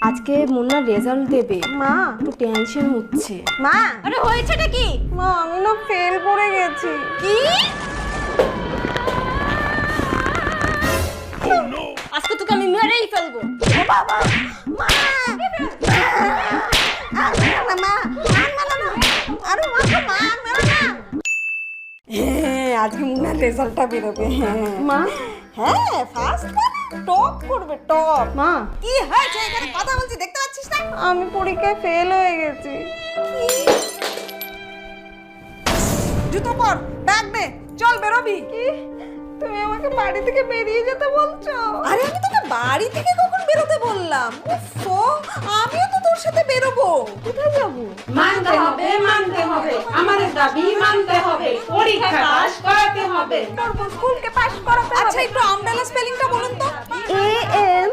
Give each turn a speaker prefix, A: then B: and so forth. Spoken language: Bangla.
A: আজকে মুন্নার রেজাল্ট দেবে
B: মা,
A: একটু টেনশন হচ্ছে।
B: মা,
A: আরে হয়েছেটা কি?
B: মা আমি না ফেল করে গেছি।
A: কি? আজকে তোকে আমি মেরেই ফেলবো।
B: বাবা, মা, আজকে মুন্নার রেজাল্টটা বেরোবে।
A: মা,
B: হ্যাঁ, ফার্স্ট টপ করবে, টপ।
A: মা
B: কি হয়েছে? এখানে কথা বলছি, দেখতে পাচ্ছিস না? আমি পরীক্ষায় ফেল হয়ে গেছি। জুতো পর, ব্যাগ নে, চল বেরোবি। কি? তুমি আমাকে বাড়ি থেকে বেরিয়ে যেতে বলছো? আরে আমি তোকে বাড়ি থেকে কখন বেরোতে বললাম? উফো, আমিও তো তোর সাথে বেরোবো। কোথায় যাবো?
C: মানতে হবে, মানতে হবে, আমাদের দাবি মানতে হবে, পরীক্ষা পাস করাতে হবে।
B: তোর স্কুলকে পাস করাতে হবে। আচ্ছা একটু আমব্রেলা স্পেলিংটা বলুন তো।
A: AM